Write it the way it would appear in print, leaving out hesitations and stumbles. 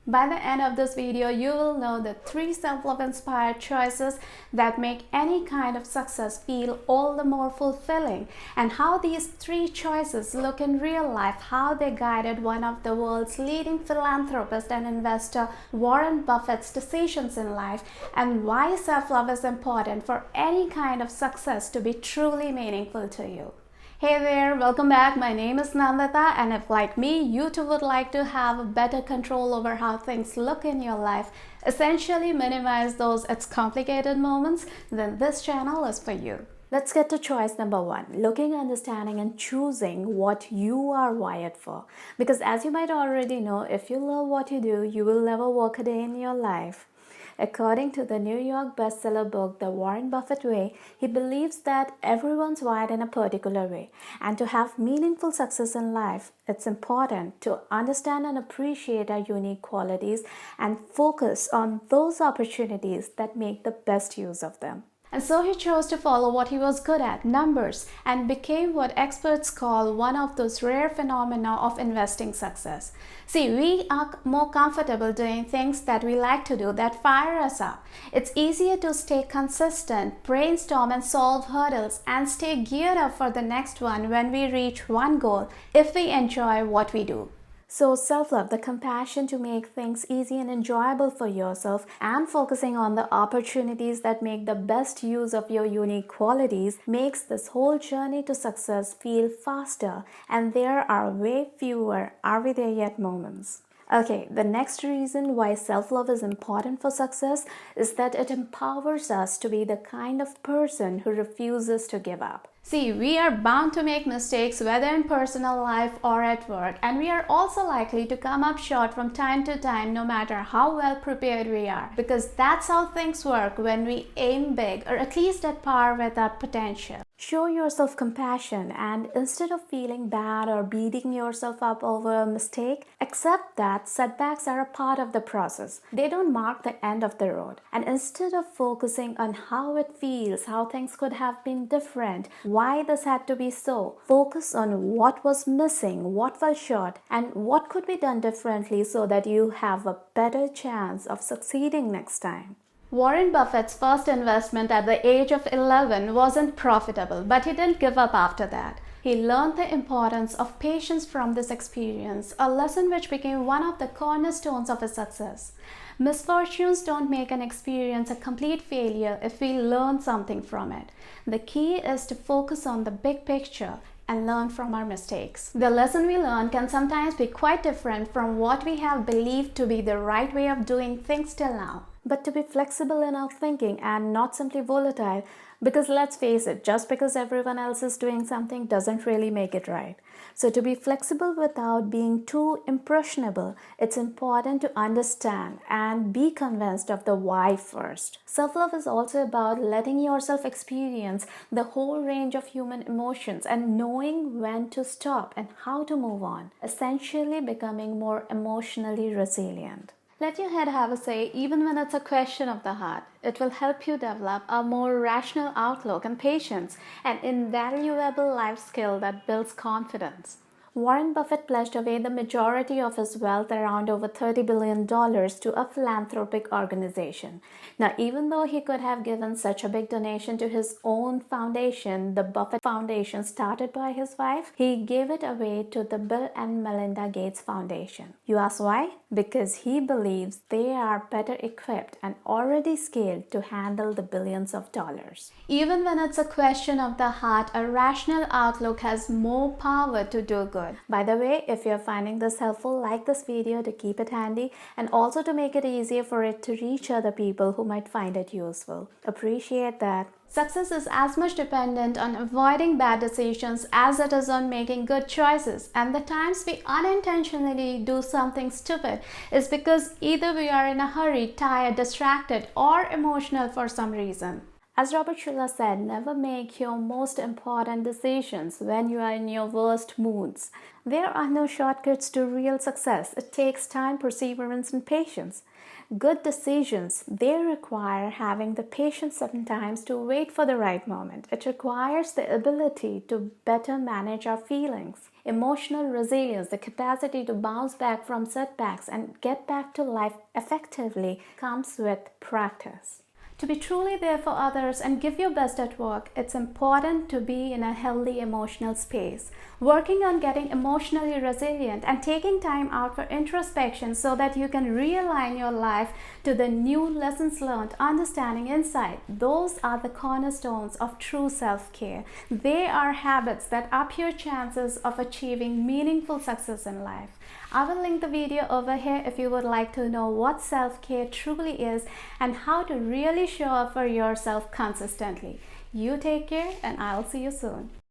By the end of this video, you will know the 3 self-love inspired choices that make any kind of success feel all the more fulfilling, and how these 3 choices look in real life, how they guided one of the world's leading philanthropist and investor, Warren Buffett's decisions in life, and why self-love is important for any kind of success to be truly meaningful to you. Hey there, welcome back. My name is Nandita, and if like me, you too would like to have better control over how things look in your life, essentially minimize those it's complicated moments, then this channel is for you. Let's get to choice number 1, looking, understanding, and choosing what you are wired for. Because as you might already know, if you love what you do, you will never work a day in your life. According to the New York bestseller book, The Warren Buffett Way, he believes that everyone's wired in a particular way. And to have meaningful success in life, it's important to understand and appreciate our unique qualities and focus on those opportunities that make the best use of them. And so he chose to follow what he was good at, numbers, and became what experts call one of those rare phenomena of investing success. See, we are more comfortable doing things that we like to do that fire us up. It's easier to stay consistent, brainstorm and solve hurdles, and stay geared up for the next one when we reach one goal if we enjoy what we do. So self-love, the compassion to make things easy and enjoyable for yourself, and focusing on the opportunities that make the best use of your unique qualities, makes this whole journey to success feel faster, and there are way fewer "are we there yet" moments. Okay, the next reason why self-love is important for success is that it empowers us to be the kind of person who refuses to give up. See, we are bound to make mistakes whether in personal life or at work, and we are also likely to come up short from time to time no matter how well prepared we are, because that's how things work when we aim big, or at least at par with our potential. Show yourself compassion, and instead of feeling bad or beating yourself up over a mistake, accept that setbacks are a part of the process. They don't mark the end of the road. And instead of focusing on how it feels, how things could have been different, why this had to be so, focus on what was missing, what fell short, and what could be done differently so that you have a better chance of succeeding next time. Warren Buffett's first investment at the age of 11 wasn't profitable, but he didn't give up after that. He learned the importance of patience from this experience, a lesson which became one of the cornerstones of his success. Misfortunes don't make an experience a complete failure if we learn something from it. The key is to focus on the big picture and learn from our mistakes. The lesson we learn can sometimes be quite different from what we have believed to be the right way of doing things till now. But to be flexible in our thinking and not simply volatile, because let's face it, just because everyone else is doing something doesn't really make it right. So to be flexible without being too impressionable, it's important to understand and be convinced of the why first. Self-love is also about letting yourself experience the whole range of human emotions and knowing when to stop and how to move on, essentially becoming more emotionally resilient. Let your head have a say even when it's a question of the heart. It will help you develop a more rational outlook and patience, an invaluable life skill that builds confidence. Warren Buffett pledged away the majority of his wealth, around over $30 billion, to a philanthropic organization. Now, even though he could have given such a big donation to his own foundation, the Buffett Foundation started by his wife, he gave it away to the Bill and Melinda Gates Foundation. You ask why? Because he believes they are better equipped and already scaled to handle the billions of dollars. Even when it's a question of the heart, a rational outlook has more power to do good. By the way, if you're finding this helpful, like this video to keep it handy, and also to make it easier for it to reach other people who might find it useful. Appreciate that. Success is as much dependent on avoiding bad decisions as it is on making good choices, and the times we unintentionally do something stupid is because either we are in a hurry, tired, distracted, or emotional for some reason. As Robert Schuller said, never make your most important decisions when you are in your worst moods. There are no shortcuts to real success. It takes time, perseverance, and patience. Good decisions, they require having the patience sometimes to wait for the right moment. It requires the ability to better manage our feelings. Emotional resilience, the capacity to bounce back from setbacks and get back to life effectively, comes with practice. To be truly there for others and give your best at work, it's important to be in a healthy emotional space. Working on getting emotionally resilient and taking time out for introspection so that you can realign your life to the new lessons learned, understanding, insight. Those are the cornerstones of true self-care. They are habits that up your chances of achieving meaningful success in life. I will link the video over here if you would like to know what self-care truly is and how to really show up for yourself consistently. You take care and I'll see you soon.